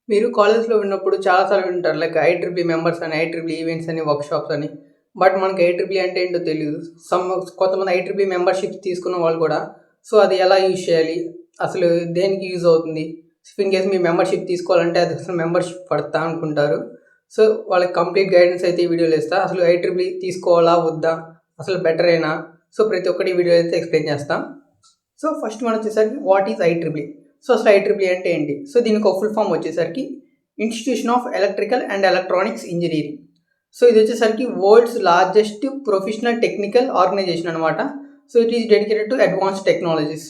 మీరు కాలేజ్‌లో ఉన్నప్పుడు చాలా సార్లు వింటారు. లైక్ ఐట్రిపుల్ మెంబర్స్ అని, ఐట్రిపుల్ ఈవెంట్స్ అని, వర్క్‌షాప్స్ అని. బట్ మనకి ఐట్రిపుల్ అంటే ఏంటో తెలీదు. కొంతమంది ఐట్రిపుల్ మెంబర్‌షిప్ తీసుకున్న వాళ్ళు కూడా సో, అది ఎలా యూజ్ చేయాలి? అసలు దేనికి యూజ్ అవుతుంది? ఇన్ కేస్ మీరు మెంబర్‌షిప్ తీసుకోవాలంటే అది అసలు మెంబర్‌షిప్ పడతా అనుకుంటారు. సో, వాళ్ళకి కంప్లీట్ గైడెన్స్ అయితే ఈ వీడియోలో ఇస్తా. అసలు ఐట్రిపుల్ తీసుకోవాలా? వద్దా? అసలు బెటరేనా? సో, ప్రతి ఒక్కటి ఈ వీడియోలో అయితే ఎక్స్‌ప్లెయిన్ చేస్తా. సో, ఫస్ట్ మనం వచ్చేసరికి వాట్ ఈజ్ ఐట్రిపుల్? సో, అసలు ఐట్రిపుల్ అంటే ఏంటి? సో, దీనికి ఒక ఫుల్ ఫామ్ వచ్చేసరికి institution of electrical and electronics engineering. So, ఇది వచ్చేసరికి world's largest professional technical organisation అనమాట. So, it is dedicated to advanced technologies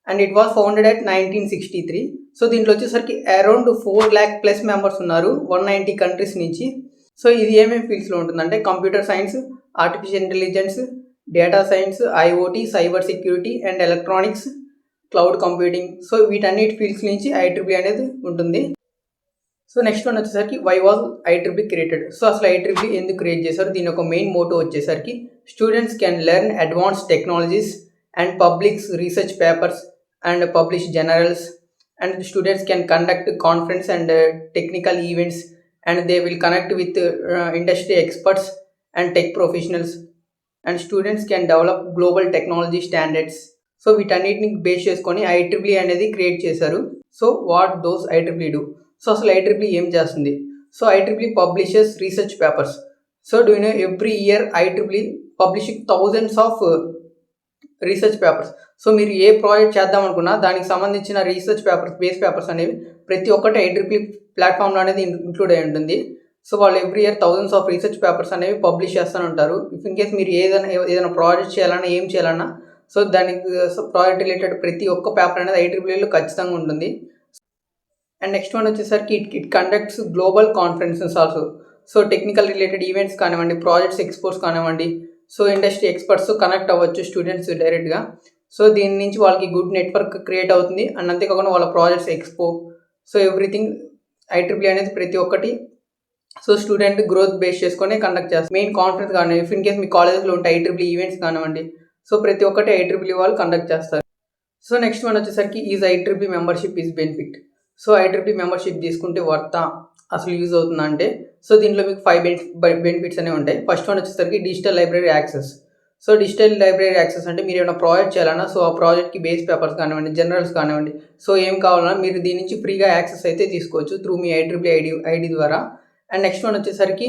and it was founded at 1963. So, దీంట్లో వచ్చేసరికి అరౌండ్ 4,00,000+ మెంబర్స్ ఉన్నారు 190 కంట్రీస్ నుంచి. సో, ఇది ఏమేమి ఫీల్డ్స్‌లో ఉంటుందంటే computer science, artificial intelligence, data science, IoT, cyber security and electronics, cloud computing. So, వీటన్నిటి fields నుంచి I triple అనేది ఉంటుంది. సో, నెక్స్ట్ వన్ వచ్చేసరికి why was I triple created? So, అసలు ఐట్రిపుల్ ఎందుకు క్రియేట్ చేశారు? దీని ఒక మెయిన్ మోటో వచ్చేసరికి students can learn advanced technologies and public's research papers and publish journals and students can conduct conference and technical events and they will connect with industry experts and tech professionals and students can develop global technology standards. So, వీటన్నిటిని base చేసుకొని I triple అనేది create చేశారు. So, what does I triple do? So, అసలు I triple ఏం చేస్తుంది? So, I triple publishes research papers. So, do you know every year I triple publishing thousands of research papers. So, మీరు ఏ project చేద్దాం అనుకున్నా దానికి సంబంధించిన రీసెర్చ్ పేపర్స్, బేస్ పేపర్స్ అనేవి ప్రతి ఒక్కటి ఐట్రిపుల్ ప్లాట్ఫామ్లో అనేది ఇంక్లూడ్ అయి ఉంటుంది. సో, వాళ్ళు every year thousands of research papers అనేవి పబ్లిష్ చేస్తూనే ఉంటారు. ఇఫ్ ఇన్ కేస్ మీరు ఏదైనా ప్రాజెక్ట్ చేయాలన్నా, ఏం చేయాలన్నా సో, దానికి ప్రాజెక్ట్ రిలేటెడ్ ప్రతి ఒక్క పేపర్ అనేది ఐట్రిపుల్లో ఖచ్చితంగా ఉంటుంది. అండ్ నెక్స్ట్ వన్ వచ్చేసరికి it conducts global conferences also. So, technical related events కానివ్వండి, ప్రాజెక్ట్స్ ఎక్స్పోర్ట్స్ కానివ్వండి, సో, ఇండస్ట్రీ ఎక్స్పర్ట్స్ కనెక్ట్ అవ్వచ్చు స్టూడెంట్స్ డైరెక్ట్గా. సో, దీని నుంచి వాళ్ళకి గుడ్ నెట్వర్క్ క్రియేట్ అవుతుంది. అండ్ అంతేకాకుండా వాళ్ళ projects expo, so, everything I triple అనేది ప్రతి ఒక్కటి సో, స్టూడెంట్ గ్రోత్ బేస్ చేసుకొని కండక్ట్ చేస్తారు. మెయిన్ కాన్ఫరెన్స్ కానీ ఇఫ్ ఇన్ కేస్ మీ కాలేజ్లో ఉంటే ఐట్రిపుల్ ఈవెంట్స్ కానివ్వండి, సో, ప్రతి ఒక్కటి ఐట్రిపుల్ వాళ్ళు కండక్ట్ చేస్తారు. సో, నెక్స్ట్ వన్ వచ్చేసరికి is I triple membership is benefit? So, I triple membership తీసుకుంటే వర్తా? అసలు యూజ్ అవుతుందా అంటే సో, దీంట్లో మీకు 5 బెనిఫిట్స్ అనేవి ఉంటాయి. ఫస్ట్ వన్ వచ్చేసరికి digital library access. So, digital library access అంటే మీరు ఏమైనా ప్రాజెక్ట్ చేయాలన్నా సో, ఆ ప్రాజెక్ట్కి బేస్ పేపర్స్ కానివ్వండి, జర్నల్స్ కానివ్వండి, సో, ఏం కావాలన్నా మీరు దీని నుంచి ఫ్రీగా యాక్సెస్ అయితే తీసుకోవచ్చు త్రూ మీ ఐట్రిపుల్ ఐడి ద్వారా. అండ్ నెక్స్ట్ వన్ వచ్చేసరికి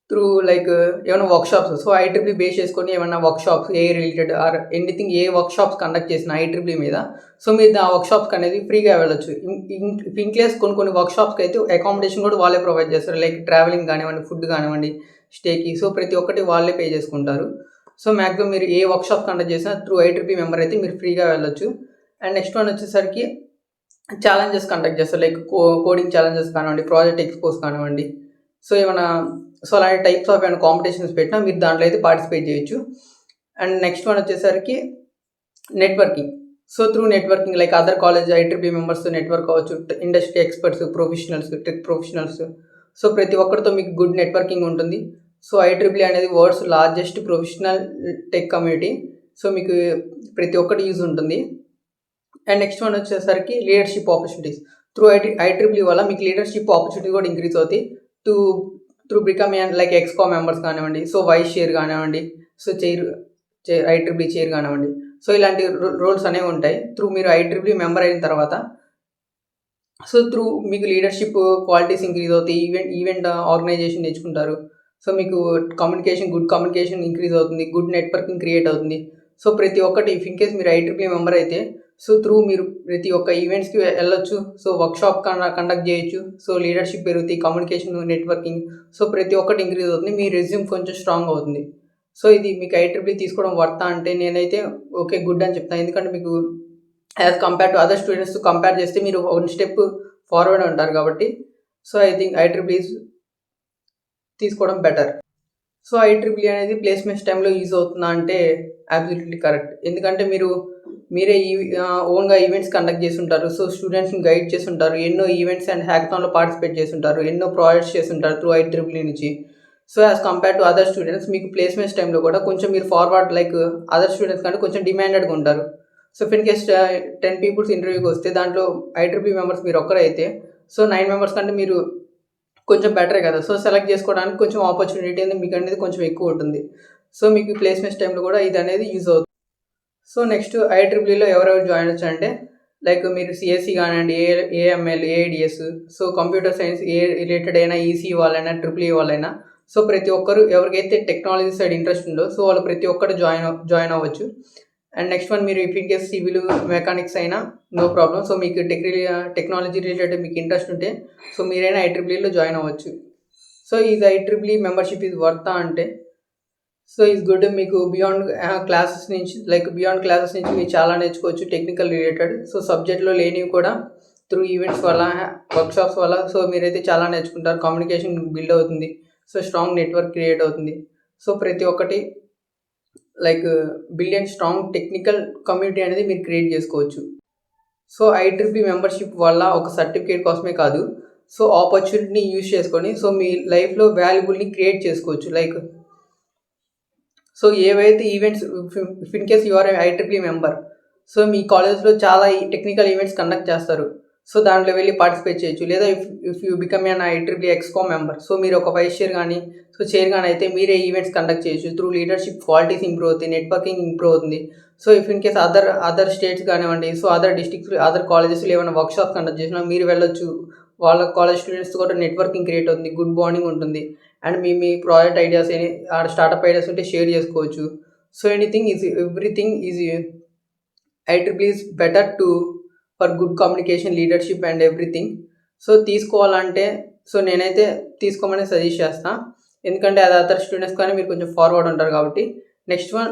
త్రూ లైక్ ఏమైనా వర్క్షాప్స్. సో, ఐట్రిపుల్ బేస్ చేసుకొని ఏమైనా workshops A related or anything A workshops conduct చేసిన ఐట్రిపుల్ మీద సో, మీరు ఆ వర్క్షాప్స్కి అనేది ఫ్రీగా వెళ్ళొచ్చు. ఇన్ కేస్ కొన్ని వర్క్షాప్స్కి అయితే అకామిడేషన్ కూడా వాళ్ళే ప్రొవైడ్ చేస్తారు. లైక్ ట్రావెలింగ్ కానివ్వండి, ఫుడ్ కానివ్వండి, స్టేకి. సో, ప్రతి ఒక్కటి వాళ్ళే పే చేసుకుంటారు. సో, మ్యాక్సిమం మీరు ఏ వర్క్షాప్ కండక్ట్ చేసినా త్రూ ఐట్రిపుల్ మెంబర్ అయితే మీరు ఫ్రీగా వెళ్ళొచ్చు. అండ్ నెక్స్ట్ వన్ వచ్చేసరికి ఛాలెంజెస్ కండక్ట్ చేస్తారు. లైక్ కోడింగ్ ఛాలెంజెస్ కానివ్వండి, ప్రాజెక్ట్ ఎక్స్పోస్ కానివ్వండి. సో, ఏమైనా సో, అలాంటి టైప్స్ ఆఫ్ ఏమైనా కాంపిటీషన్స్ పెట్టినా మీరు దాంట్లో అయితే పార్టిసిపేట్ చేయొచ్చు. అండ్ నెక్స్ట్ వన్ వచ్చేసరికి networking. So, through networking like other college ఐట్రిపుల్ మెంబర్స్తో నెట్వర్క్ అవ్వచ్చు, industry experts, professionals, tech professionals. So, ప్రతి ఒక్కరితో మీకు గుడ్ నెట్వర్కింగ్ ఉంటుంది. సో, ఐట్రిపుల్ అనేది world's largest professional tech community. So, మీకు ప్రతి ఒక్కటి యూజ్ ఉంటుంది. అండ్ నెక్స్ట్ వన్ వచ్చేసరికి లీడర్షిప్ ఆపర్చునిటీస్. త్రూ ఐట్రిపుల్ వల్ల మీకు లీడర్షిప్ ఆపర్చునిటీ కూడా ఇంక్రీజ్ అవుతాయి. త్రూ బికమ్ లైక్ ఎక్స్కో మెంబర్స్ కానివ్వండి, సో, వైస్ చైర్ కానివ్వండి, సో, ఐట్రిపుల్ చైర్ కానివ్వండి. సో, ఇలాంటి రోల్స్ అనేవి ఉంటాయి త్రూ మీరు ఐట్రిపుల్ మెంబర్ అయిన తర్వాత. సో, త్రూ మీకు లీడర్షిప్ క్వాలిటీస్ ఇంక్రీజ్ అవుతాయి. ఈవెంట్ ఆర్గనైజేషన్ నేర్చుకుంటారు. సో, మీకు గుడ్ కమ్యూనికేషన్ ఇంక్రీజ్ అవుతుంది. గుడ్ నెట్వర్కింగ్ క్రియేట్ అవుతుంది. సో, ప్రతి ఒక్కటి ఇఫ్ ఇన్ కేస్ మీరు ఐట్రిపుల్ మెంబర్ అయితే సో, త్రూ మీరు ప్రతి ఒక్క ఈవెంట్స్కి వెళ్ళొచ్చు. సో, వర్క్షాప్ కండక్ట్ చేయొచ్చు. సో, లీడర్షిప్ పెరుగుతాయి, కమ్యూనికేషన్, నెట్వర్కింగ్. సో, ప్రతి ఒక్కటి ఇంక్రీజ్ అవుతుంది. మీ రెజ్యూమ్ కొంచెం స్ట్రాంగ్ అవుతుంది. సో, ఇది మీకు ఐట్రిపుల్ తీసుకోవడం వర్తా అంటే నేనైతే ఓకే గుడ్ అని చెప్తాను. ఎందుకంటే మీకు as compare to other students compare చేస్తే మీరు వన్ స్టెప్ ఫార్వర్డ్ ఉంటారు కాబట్టి సో, ఐ థింక్ ఐట్రిపుల్ తీసుకోవడం బెటర్. సో, ఐట్రిపుల్ అనేది ప్లేస్మెంట్స్ టైంలో యూజ్ అవుతుందా అంటే అబ్సల్యూట్లీ కరెక్ట్. ఎందుకంటే మీరే ఓన్గా ఈవెంట్స్ కండక్ట్ చేస్తుంటారు. సో, స్టూడెంట్స్ని గైడ్ చేస్తుంటారు. ఎన్నో ఈవెంట్స్ అండ్ హ్యాకథాన్లో పార్టిసిపేట్ చేస్తుంటారు. ఎన్నో ప్రాజెక్ట్స్ చేస్తుంటారు త్రూ ఐట్రిపుల్ నుంచి. So, as compare to other students మీకు ప్లేస్మెంట్స్ టైంలో కూడా కొంచెం మీరు ఫార్వర్డ్ లైక్ అదర్ స్టూడెంట్స్ కంటే కొంచెం డిమాండెడ్గా ఉంటారు. So, if in case 10 peoples ఇంటర్వ్యూకి వస్తే దాంట్లో ఐట్రిపుల్ మెంబర్స్ మీరు ఒక్కరైతే సో 9 మెంబర్స్ కంటే మీరు కొంచెం బెటరే కదా! సో సెలెక్ట్ చేసుకోవడానికి కొంచెం ఆపర్చునిటీ అనేది మీకనేది కొంచెం ఎక్కువ ఉంటుంది. సో మీకు ప్లేస్‌మెంట్స్ టైమ్‌లో కూడా ఇదనేది యూజ్ అవుతుంది. సో నెక్స్ట్ ఐఈఈఈలో ఎవరెవరు జాయిన్ అవ్వచ్చంటే లైక్ మీరు సీఎస్ఈ కానివ్వండి, AML, AIDS, so computer science ఏ రిలేటెడ్ అయినా ఈసీఈ వాళ్ళైనా, ట్రిపుల్ ఈ వాళ్ళైనా, సో ప్రతి ఒక్కరు ఎవరికైతే టెక్నాలజీ సైడ్ ఇంట్రెస్ట్ ఉందో సో వాళ్ళు ప్రతి ఒక్కరు జాయిన్ అవ్వచ్చు. అండ్ నెక్స్ట్ వన్ మీరు if in case civil, mechanics అయినా నో ప్రాబ్లమ్. సో మీకు టెక్నాలజీ రిలేటెడ్ మీకు ఇంట్రెస్ట్ ఉంటే సో మీరైనా ఐఈఈఈలో జాయిన్ అవ్వచ్చు. సో ఇది ఐఈఈఈ మెంబర్షిప్ ఇది వర్తా అంటే సో ఈజ్ గుడ్. మీకు బియాండ్ క్లాసెస్ నుంచి మీరు చాలా నేర్చుకోవచ్చు టెక్నికల్ రిలేటెడ్. సో సబ్జెక్ట్లో లేనివి కూడా త్రూ ఈవెంట్స్ వల్ల, వర్క్షాప్స్ వల్ల సో మీరైతే చాలా నేర్చుకుంటారు. కమ్యూనికేషన్ బిల్డ్ అవుతుంది. సో స్ట్రాంగ్ నెట్వర్క్ క్రియేట్ అవుతుంది. సో ప్రతి ఒక్కటి లైక్ స్ట్రాంగ్ టెక్నికల్ కమ్యూనిటీ అనేది మీరు క్రియేట్ చేసుకోవచ్చు. సో ఐఈఈఈ మెంబర్షిప్ వల్ల ఒక సర్టిఫికేట్ కోసమే కాదు, సో ఆపర్చునిటీని యూజ్ చేసుకొని సో మీ లైఫ్లో వాల్యుబుల్ని క్రియేట్ చేసుకోవచ్చు. లైక్ సో ఏవైతే events if in case you are IEEE member, so మీ కాలేజ్లో చాలా టెక్నికల్ ఈవెంట్స్ కండక్ట్ చేస్తారు. సో దాంట్లో వెళ్ళి పార్టిసిపేట్ చేయొచ్చు. లేదా if you become an IEEE exco member, so మీరు ఒక వైస్ చైర్ కానీ సో చైర్ కానీ అయితే మీరే ఈవెంట్స్ కండక్ట్ చేయొచ్చు. త్రూ లీడర్షిప్ క్వాలిటీస్ ఇంప్రూవ్ అవుతాయి, నెట్వర్కింగ్ ఇంప్రూవ్ అవుతుంది. So if in case other states కానివ్వండి, సో అదర్ డిస్ట్రిక్ట్స్, అదర్ కాలేజెస్లో ఏమైనా వర్క్షాప్ కండక్ట్ చేసినా మీరు వెళ్ళొచ్చు. వాళ్ళ కాలేజ్ స్టూడెంట్స్ కూడా నెట్వర్కింగ్ క్రియేట్ అవుతుంది, గుడ్ బాండింగ్ ఉంటుంది. అండ్ మీ ప్రాజెక్ట్ ఐడియాస్ స్టార్టప్ ఐడియాస్ ఉంటే షేర్ చేసుకోవచ్చు. So everything is IEEE is better for good communication, leadership and everything. So తీసుకోవాలంటే సో నేనైతే తీసుకోమని సజెస్ట్ చేస్తాను. ఎందుకంటే అది అదర్ స్టూడెంట్స్ కానీ మీరు కొంచెం ఫార్వర్డ్ ఉంటారు కాబట్టి. నెక్స్ట్ వన్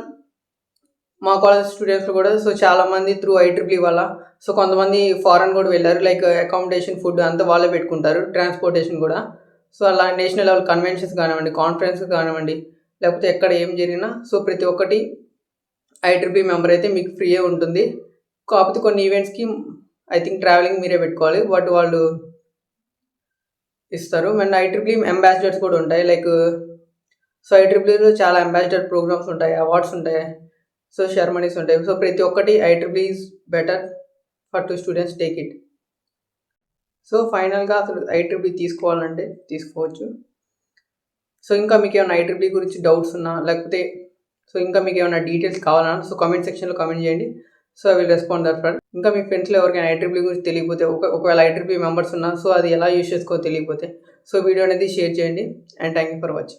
మా కాలేజ్ స్టూడెంట్స్ కూడా సో చాలామంది త్రూ ఐఈఈఈ వల్ల సో కొంతమంది ఫారెన్ కూడా వెళ్ళారు. లైక్ అకామిడేషన్, ఫుడ్ అంతా వాళ్ళే పెట్టుకుంటారు, ట్రాన్స్పోర్టేషన్ కూడా. సో అలా నేషనల్ లెవెల్ కన్వెన్షన్స్ కానివ్వండి, కాన్ఫరెన్స్ కానివ్వండి, లేకపోతే ఎక్కడ ఏం జరిగినా సో ప్రతి ఒక్కటి ఐఈఈఈ మెంబర్ అయితే మీకు ఫ్రీయే ఉంటుంది. కాకపోతే కొన్ని ఈవెంట్స్కి ఐ థింక్ ట్రావెలింగ్ మీరే పెట్టుకోవాలి, బట్ వాళ్ళు ఇస్తారు. అండ్ ఐఈఈఈ అంబాసిడర్స్ కూడా ఉంటాయి. లైక్ సో ఐఈఈఈలో చాలా అంబాసిడర్ ప్రోగ్రామ్స్ ఉంటాయి, అవార్డ్స్ ఉంటాయి, సో సెరమనీస్ ఉంటాయి. సో ప్రతి ఒక్కటి IEEE is better for to students take it. So ఫైనల్గా అసలు ఐఈఈఈ తీసుకోవాలంటే తీసుకోవచ్చు. సో ఇంకా మీకు ఏమైనా ఐఈఈఈ గురించి డౌట్స్ ఉన్నా, లేకపోతే సో ఇంకా మీకు ఏమైనా డీటెయిల్స్ కావాలన్నా సో కామెంట్ సెక్షన్లో కామెంట్ చేయండి. So I will respond that for. ఇంకా మీ ఫ్రెండ్స్లో ఎవరికైనా ఐఈఈఈ గురించి తెలియకపోతే, ఒకవేళ ఐఈఈఈ మెంబర్స్ ఉన్నా సో అది ఎలా యూజ్ చేసుకోవో తెలియకపోతే సో వీడియో అనేది షేర్ చేయండి. And thank you for watching.